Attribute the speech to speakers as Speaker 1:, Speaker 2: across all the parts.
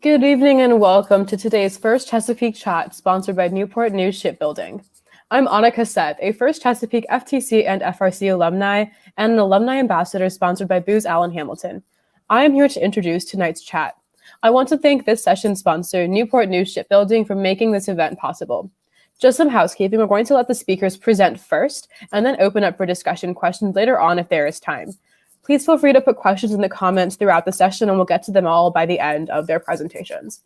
Speaker 1: Good evening and welcome to today's First Chesapeake Chat, sponsored by Newport News Shipbuilding. I'm Anna Cassette, a First Chesapeake FTC and FRC alumni and an alumni ambassador sponsored by Booz Allen Hamilton. I am here to introduce tonight's chat. I want to thank this session's sponsor, Newport News Shipbuilding, for making this event possible. Just some housekeeping, we're going to let the speakers present first and then open up for discussion questions later on if there is time. Please feel free to put questions in the comments throughout the session and we'll get to them all by the end of their presentations.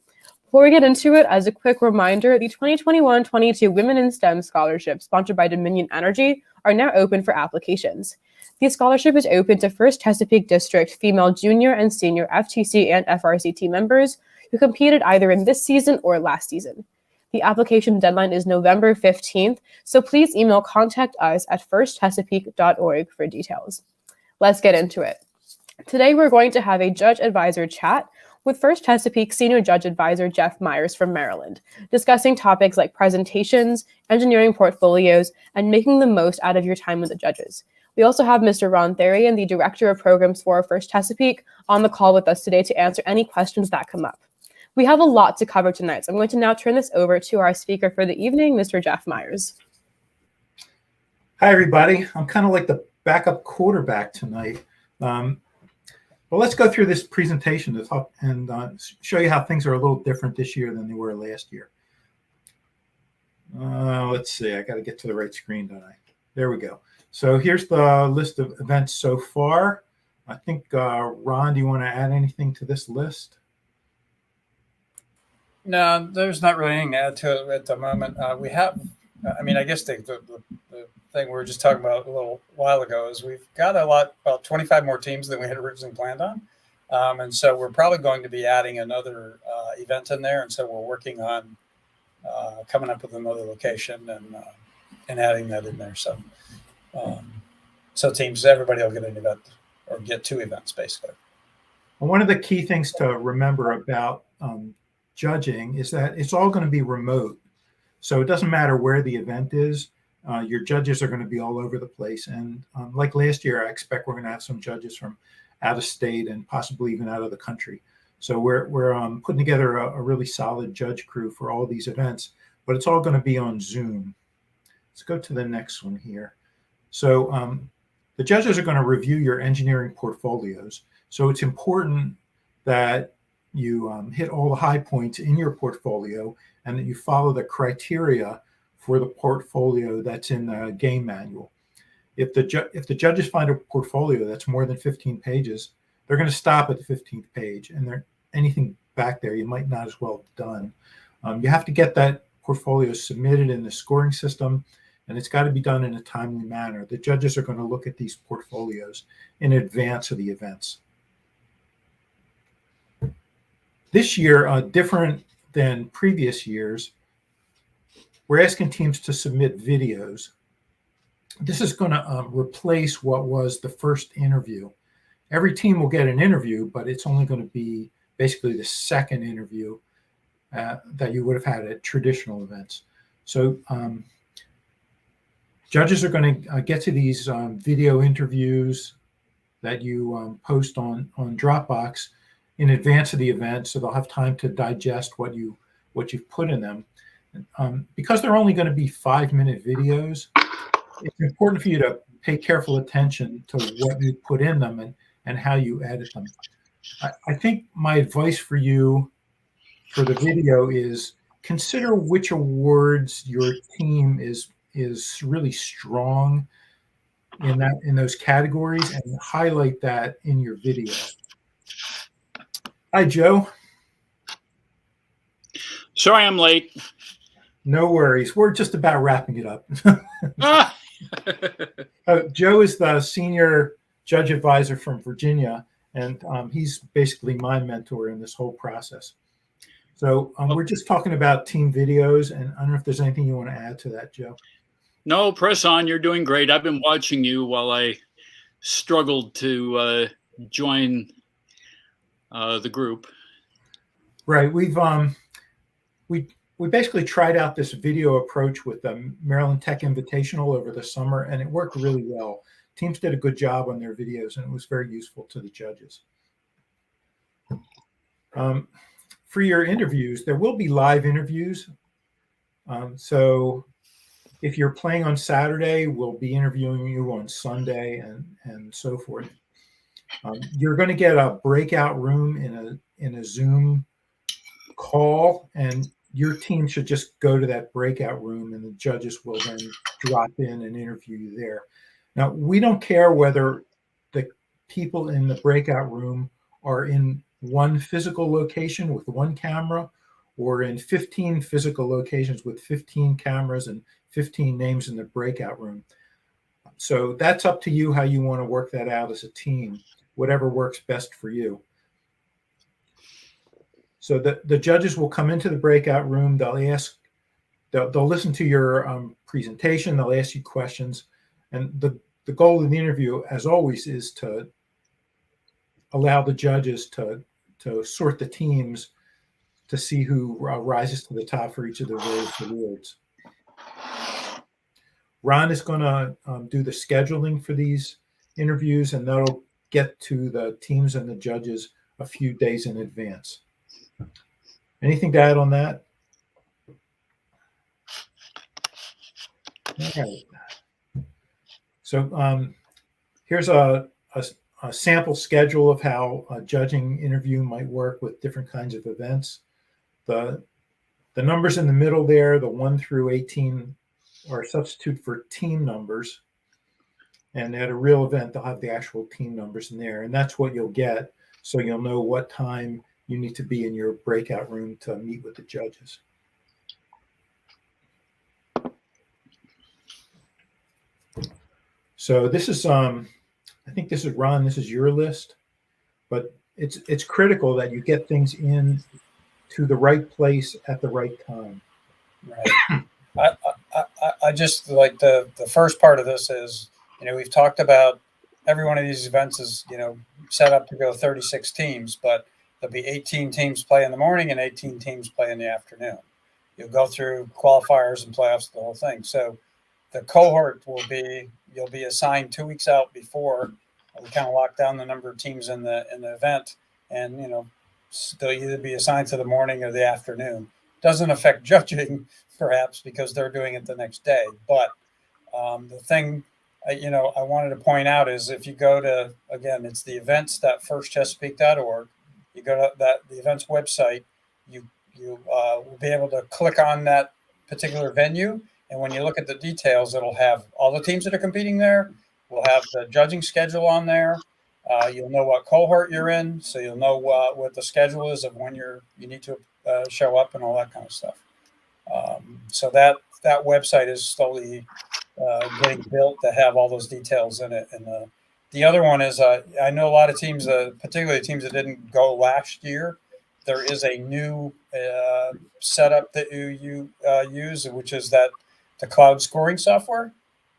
Speaker 1: Before we get into it, as a quick reminder, the 2021-22 Women in STEM scholarships sponsored by Dominion Energy are now open for applications. The scholarship is open to First Chesapeake District female junior and senior FTC and FRC team members who competed either in this season or last season. The application deadline is November 15th, so please email contact us at firstchesapeake.org for details. Let's get into it. Today, we're going to have a judge advisor chat with First Chesapeake Senior Judge Advisor Jeff Meyers from Maryland, discussing topics like presentations, engineering portfolios, and making the most out of your time with the judges. We also have Mr. Ron Therian, the Director of Programs for First Chesapeake, on the call with us today to answer any questions that come up. We have a lot to cover tonight, so I'm going to now turn this over to our speaker for the evening, Mr. Jeff Meyers.
Speaker 2: Hi, everybody. I'm kind of like the backup quarterback tonight. But let's go through this presentation to talk and show you how things are a little different this year than they were last year. Let's see, I got to get to the right screen, don't I? There we go. So here's the list of events so far. I think, Ron, do you want to add anything to this list?
Speaker 3: No, there's not really anything to add to it at the moment. We have, I guess the thing we were just talking about a little while ago is we've got about 25 more teams than we had originally planned on. And so we're probably going to be adding another event in there. And so we're working on coming up with another location and adding that in there. So, everybody will get an event or get two events basically.
Speaker 2: And one of the key things to remember about judging is that it's all going to be remote. So it doesn't matter where the event is. Your judges are going to be all over the place. And like last year, I expect we're going to have some judges from out of state and possibly even out of the country. So we're putting together a really solid judge crew for all these events, but it's all going to be on Zoom. Let's go to the next one here. So the judges are going to review your engineering portfolios. So it's important that you hit all the high points in your portfolio and that you follow the criteria for the portfolio that's in the game manual. If the judges find a portfolio that's more than 15 pages, they're going to stop at the 15th page, and anything back there you might not as well have done. You have to get that portfolio submitted in the scoring system, and it's got to be done in a timely manner. The judges are going to look at these portfolios in advance of the events. This year, different than previous years, we're asking teams to submit videos. This is going to replace what was the first interview. Every team will get an interview, but it's only going to be basically the second interview that you would have had at traditional events. So judges are going to get to these video interviews that you post on Dropbox in advance of the event, so they'll have time to digest what you've put in them. Because they're only going to be 5-minute videos, it's important for you to pay careful attention to what you put in them and how you edit them. I think my advice for you for the video is consider which awards your team is really strong in those categories and highlight that in your video. Hi, Joe.
Speaker 4: Sorry I'm late.
Speaker 2: No worries. We're just about wrapping it up. Joe is the senior judge advisor from Virginia, and he's basically my mentor in this whole process. So we're just talking about team videos, and I don't know if there's anything you want to add to that, Joe.
Speaker 4: No, press on. You're doing great. I've been watching you while I struggled to join the group.
Speaker 2: Right. We basically tried out this video approach with the Maryland Tech Invitational over the summer, and it worked really well. Teams did a good job on their videos, and it was very useful to the judges. for your interviews, there will be live interviews. So if you're playing on Saturday, we'll be interviewing you on Sunday and so forth. You're going to get a breakout room in a Zoom call, and your team should just go to that breakout room, and the judges will then drop in and interview you there. Now, we don't care whether the people in the breakout room are in one physical location with one camera or in 15 physical locations with 15 cameras and 15 names in the breakout room. So that's up to you how you want to work that out as a team, whatever works best for you. So the judges will come into the breakout room. They'll listen to your presentation. They'll ask you questions. And the goal of the interview, as always, is to allow the judges to sort the teams to see who rises to the top for each of the various awards. Ron is going to do the scheduling for these interviews, and that'll get to the teams and the judges a few days in advance. Anything to add on that? All right. So here's a sample schedule of how a judging interview might work with different kinds of events. The numbers in the middle there, the 1 through 18, are a substitute for team numbers. And at a real event, they'll have the actual team numbers in there. And that's what you'll get, so you'll know what time you need to be in your breakout room to meet with the judges. So this is, I think this is Ron, this is your list, but it's critical that you get things in to the right place at the right time.
Speaker 3: Right. I just like the first part of this is, we've talked about every one of these events is, set up to go 36 teams, but there'll be 18 teams play in the morning and 18 teams play in the afternoon. You'll go through qualifiers and playoffs, the whole thing. So the cohort you'll be assigned 2 weeks out before we kind of lock down the number of teams in the event, and they'll either be assigned to the morning or the afternoon. Doesn't affect judging, perhaps, because they're doing it the next day. But the thing I wanted to point out is if you go to, again, it's the events.firstchesapeake.org. You go to the events website, you will be able to click on that particular venue. And when you look at the details, it'll have all the teams that are competing there. We'll have the judging schedule on there. You'll know what cohort you're in, so you'll know what the schedule is of when you need to show up and all that kind of stuff. So that website is slowly getting built to have all those details in it. And the other one is I know a lot of teams, particularly teams that didn't go last year, there is a new setup that you use, which is the cloud scoring software,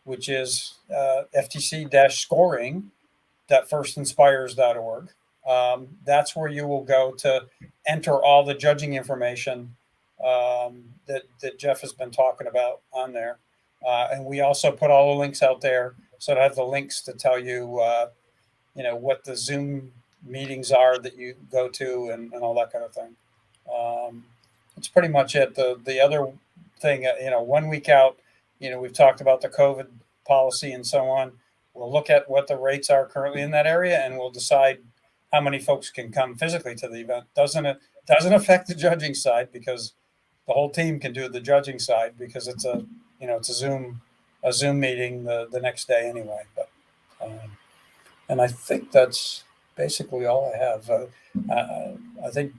Speaker 3: which is ftc-scoring.firstinspires.org. That's where you will go to enter all the judging information that Jeff has been talking about on there. And we also put all the links out there, so to have the links to tell you, what the Zoom meetings are that you go to and all that kind of thing. It's pretty much it. The other thing, 1 week out, we've talked about the COVID policy and so on. We'll look at what the rates are currently in that area, and we'll decide how many folks can come physically to the event. Doesn't affect the judging side, because the whole team can do the judging side, because it's a Zoom meeting the next day anyway. But and I think that's basically all I have. I think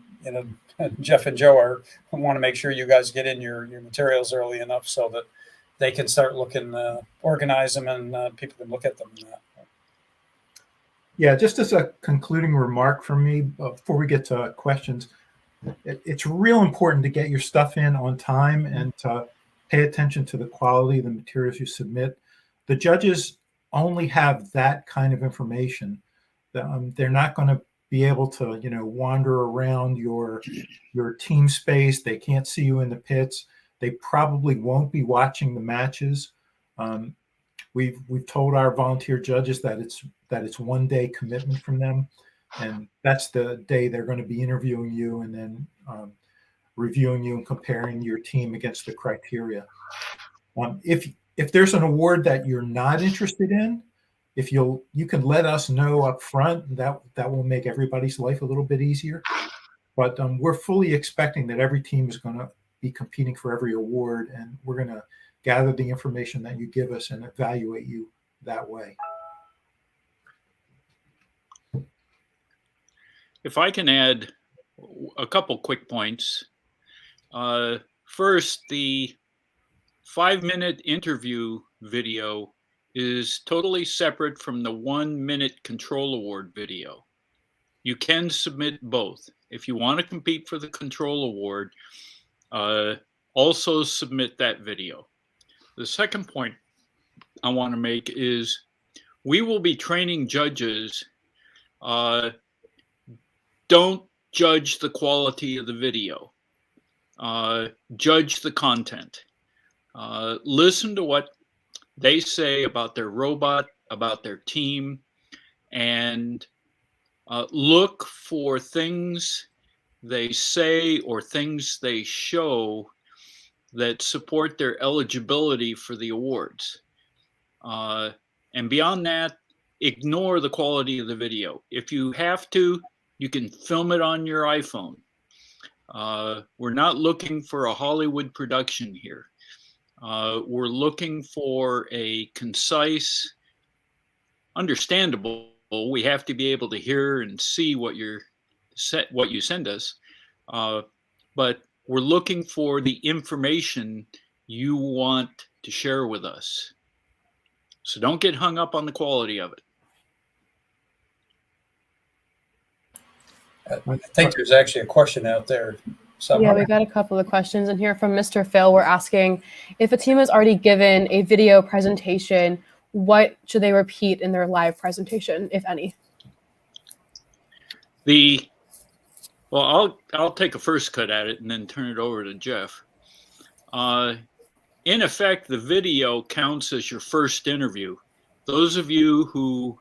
Speaker 3: Jeff and Joe want to make sure you guys get in your materials early enough so that they can start looking, organize them, and people can look at them.
Speaker 2: Yeah, just as a concluding remark from me before we get to questions, it's real important to get your stuff in on time and to pay attention to the quality of the materials you submit. The judges only have that kind of information. They're not going to be able to, wander around your team space. They can't see you in the pits. They probably won't be watching the matches. We've told our volunteer judges that it's 1 day commitment from them. And that's the day they're going to be interviewing you and then reviewing you and comparing your team against the criteria. If there's an award that you're not interested in, if you can let us know up front, that will make everybody's life a little bit easier. But we're fully expecting that every team is going to be competing for every award, and we're going to gather the information that you give us and evaluate you that way.
Speaker 4: If I can add a couple quick points. First, the 5-minute interview video is totally separate from the 1-minute control award video. You can submit both. If you want to compete for the control award, also submit that video. The second point I want to make is we will be training judges. Don't judge the quality of the video. Judge the content. Listen to what they say about their robot, about their team, and look for things they say or things they show that support their eligibility for the awards. And beyond that, ignore the quality of the video. If you have to, you can film it on your iPhone. We're not looking for a Hollywood production here. We're looking for a concise, understandable. We have to be able to hear and see what you send us, but we're looking for the information you want to share with us. So don't get hung up on the quality of it.
Speaker 3: I think there's actually a question out there somewhere.
Speaker 1: Yeah, we got a couple of questions in here from Mr. Phil. We're asking if a team is already given a video presentation, what should they repeat in their live presentation, if any?
Speaker 4: Well, I'll take a first cut at it and then turn it over to Jeff. In effect, the video counts as your first interview. Those of you who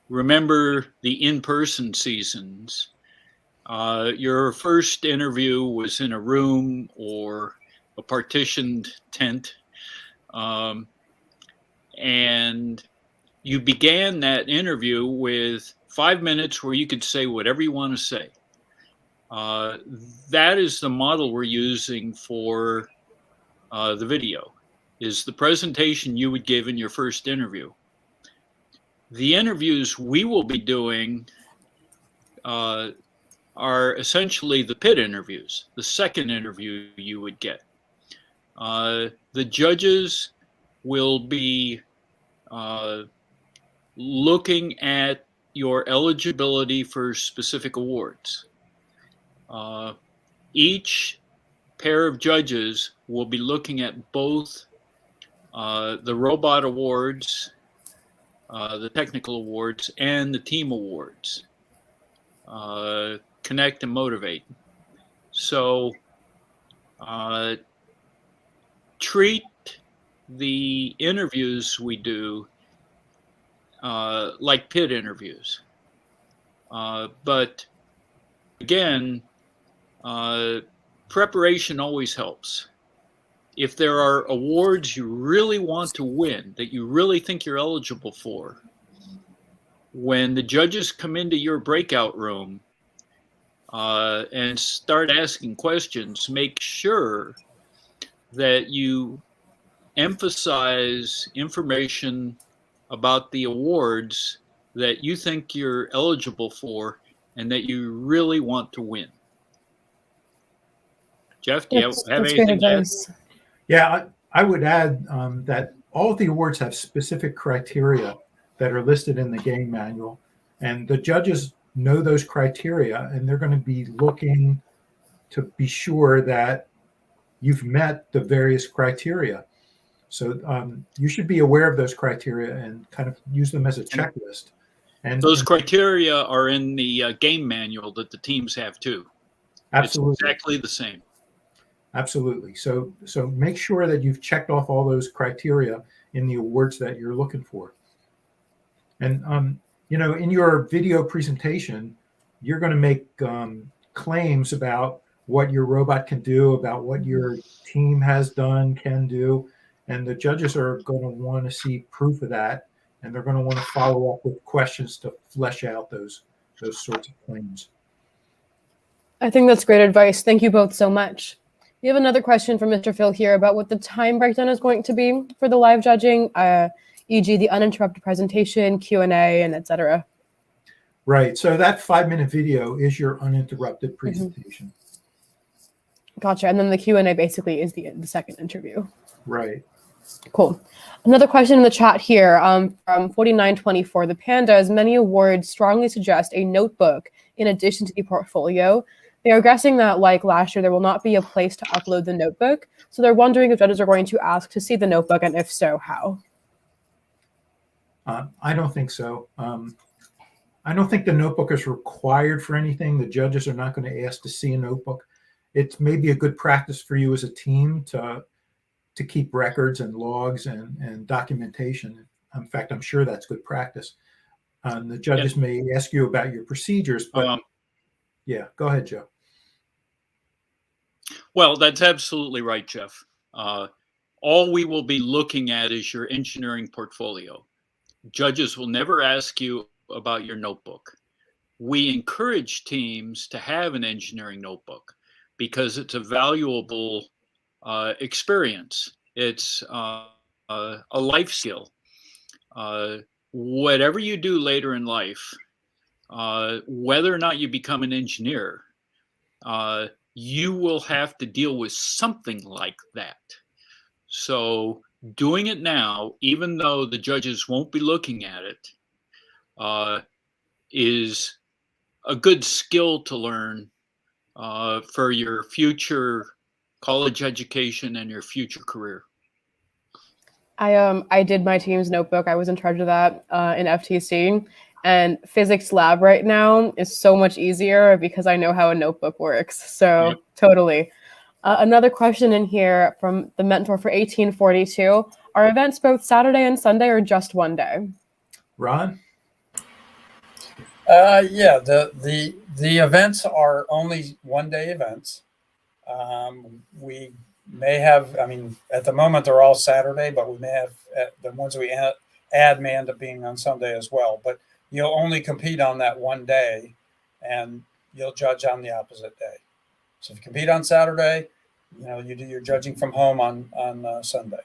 Speaker 4: remember the in-person seasons, your first interview was in a room or a partitioned tent, and you began that interview with 5 minutes where you could say whatever you want to say. That is the model we're using for the video, is the presentation you would give in your first interview. The interviews we will be doing are essentially the pit interviews, the second interview you would get. The judges will be looking at your eligibility for specific awards. Each pair of judges will be looking at both the robot awards, the technical awards, and the team awards. Connect and motivate. So treat the interviews we do like pit interviews. But again, preparation always helps. If there are awards you really want to win, that you really think you're eligible for, when the judges come into your breakout room and start asking questions, make sure that you emphasize information about the awards that you think you're eligible for and that you really want to win. Jeff, do you have anything to add?
Speaker 2: Yeah, I would add that all of the awards have specific criteria that are listed in the game manual, and the judges know those criteria, and they're going to be looking to be sure that you've met the various criteria. So you should be aware of those criteria and kind of use them as a checklist. And
Speaker 4: those criteria are in the game manual that the teams have too.
Speaker 2: Absolutely.
Speaker 4: It's exactly the same.
Speaker 2: Absolutely. So make sure that you've checked off all those criteria in the awards that you're looking for. And in your video presentation, you're going to make claims about what your robot can do, about what your team has done, can do. And the judges are going to want to see proof of that. And they're going to want to follow up with questions to flesh out those sorts of claims.
Speaker 1: I think that's great advice. Thank you both so much. We have another question from Mr. Phil here about what the time breakdown is going to be for the live judging, e.g. the uninterrupted presentation, Q&A, and etc.
Speaker 2: Right. So that 5-minute video is your uninterrupted presentation.
Speaker 1: Gotcha. And then the Q&A basically is the second interview.
Speaker 2: Right.
Speaker 1: Cool. Another question in the chat here from 4924. The Pandas many awards strongly suggest a notebook in addition to the portfolio. They are guessing that, like last year, there will not be a place to upload the notebook. So they're wondering if judges are going to ask to see the notebook, and if so, how?
Speaker 2: I don't think so. I don't think the notebook is required for anything. The judges are not going to ask to see a notebook. It's maybe a good practice for you as a team to keep records and logs and documentation. In fact, I'm sure that's good practice. The judges may ask you about your procedures, but yeah, go ahead, Joe.
Speaker 4: Well, that's absolutely right, Jeff. All we will be looking at is your engineering portfolio. Judges will never ask you about your notebook. We encourage teams to have an engineering notebook because it's a valuable experience. It's a life skill. Whatever you do later in life, whether or not you become an engineer, you will have to deal with something like that. So doing it now, even though the judges won't be looking at it, is a good skill to learn for your future college education and your future career.
Speaker 1: I did my team's notebook. I was in charge of that in FTC. And physics lab right now is so much easier because I know how a notebook works. So
Speaker 4: Yep.
Speaker 1: Totally. Another question in here from the mentor for 1842. Are events both Saturday and Sunday or just one day?
Speaker 2: Ron?
Speaker 3: Yeah, the events are only one-day events. We may have, at the moment they're all Saturday, but we may have the ones we add may end up being on Sunday as well. But you'll only compete on that one day, and you'll judge on the opposite day. So if you compete on Saturday, you do your judging from home on Sunday.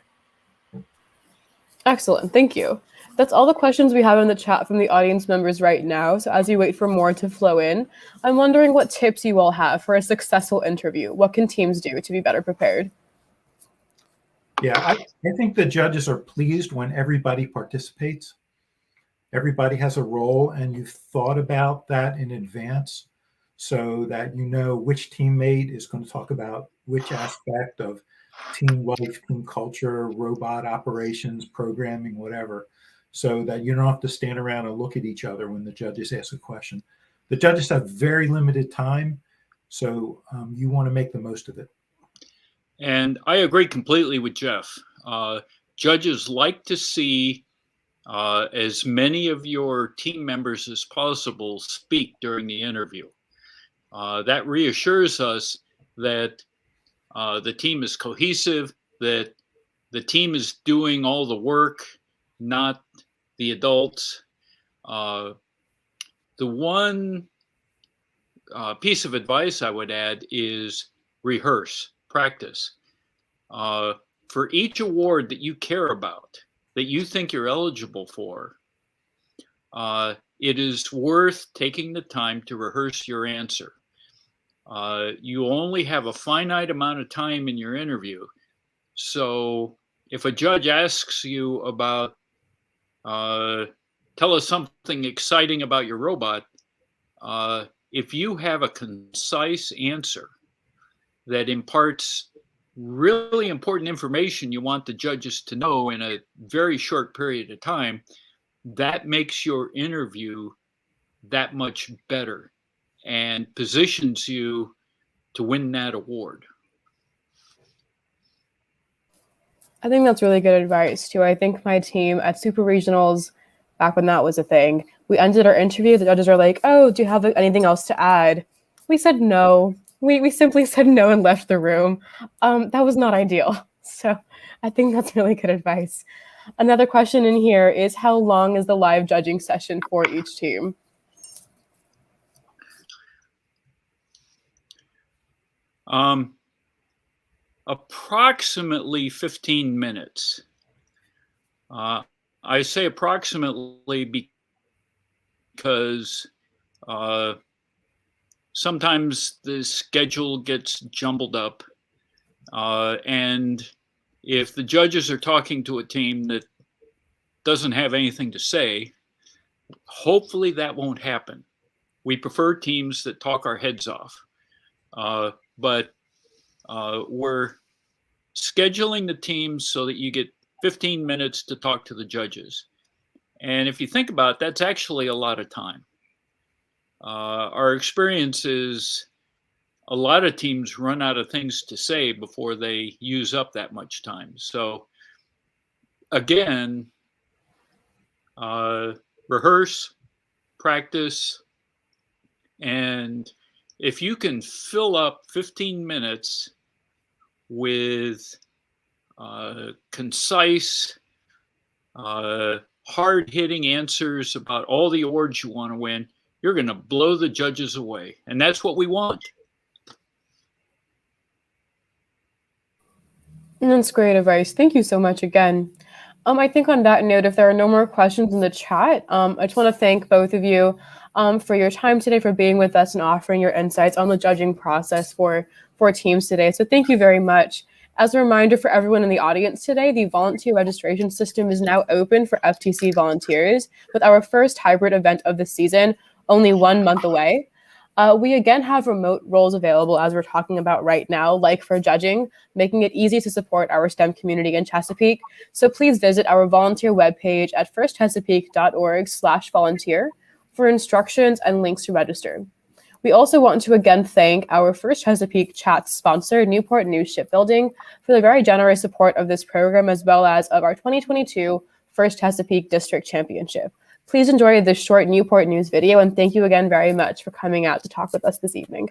Speaker 1: Excellent. Thank you. That's all the questions we have in the chat from the audience members right now. So as you wait for more to flow in, I'm wondering what tips you all have for a successful interview. What can teams do to be better prepared?
Speaker 2: Yeah, I think the judges are pleased when everybody participates. Everybody has a role, and you've thought about that in advance so that you know which teammate is going to talk about which aspect of team life, team culture, robot operations, programming, whatever, so that you don't have to stand around and look at each other when the judges ask a question. The judges have very limited time, so you want to make the most of it.
Speaker 4: And I agree completely with Jeff. Judges like to see as many of your team members as possible speak during the interview. That reassures us that the team is cohesive, that the team is doing all the work, not the adults. The one piece of advice I would add is rehearse, practice. For each award that you care about, that you think you're eligible for, it is worth taking the time to rehearse your answer. You only have a finite amount of time in your interview. So if a judge asks you about, tell us something exciting about your robot, if you have a concise answer that imparts really important information you want the judges to know in a very short period of time, that makes your interview that much better and positions you to win that award.
Speaker 1: I think that's really good advice too. I think my team at Super Regionals, back when that was a thing, We ended our interview. The judges are like, "Oh, do you have anything else to add?" We said no. We simply said no and left the room. That was not ideal. So I think that's really good advice. Another question in here is, how long is the live judging session for each team?
Speaker 4: Approximately 15 minutes. I say approximately because sometimes the schedule gets jumbled up. And if the judges are talking to a team that doesn't have anything to say, hopefully that won't happen. We prefer teams that talk our heads off. But we're scheduling the teams so that you get 15 minutes to talk to the judges. And if you think about it, that's actually a lot of time. Our experience is a lot of teams run out of things to say before they use up that much time. So again, rehearse, practice, and if you can fill up 15 minutes with concise, hard-hitting answers about all the awards you want to win, you're going to blow the judges away. And that's what we want.
Speaker 1: And that's great advice. Thank you so much again. I think on that note, if there are no more questions in the chat, I just want to thank both of you for your time today, for being with us and offering your insights on the judging process for teams today. So thank you very much. As a reminder for everyone in the audience today, the volunteer registration system is now open for FTC volunteers with our first hybrid event of the season, only 1 month away. We again have remote roles available, as we're talking about right now, like for judging, making it easy to support our STEM community in Chesapeake. So please visit our volunteer webpage at firstchesapeake.org/volunteer for instructions and links to register. We also want to again thank our First Chesapeake Chat sponsor, Newport News Shipbuilding, for the very generous support of this program, as well as of our 2022 First Chesapeake District Championship. Please enjoy this short Newport News video, and thank you again very much for coming out to talk with us this evening.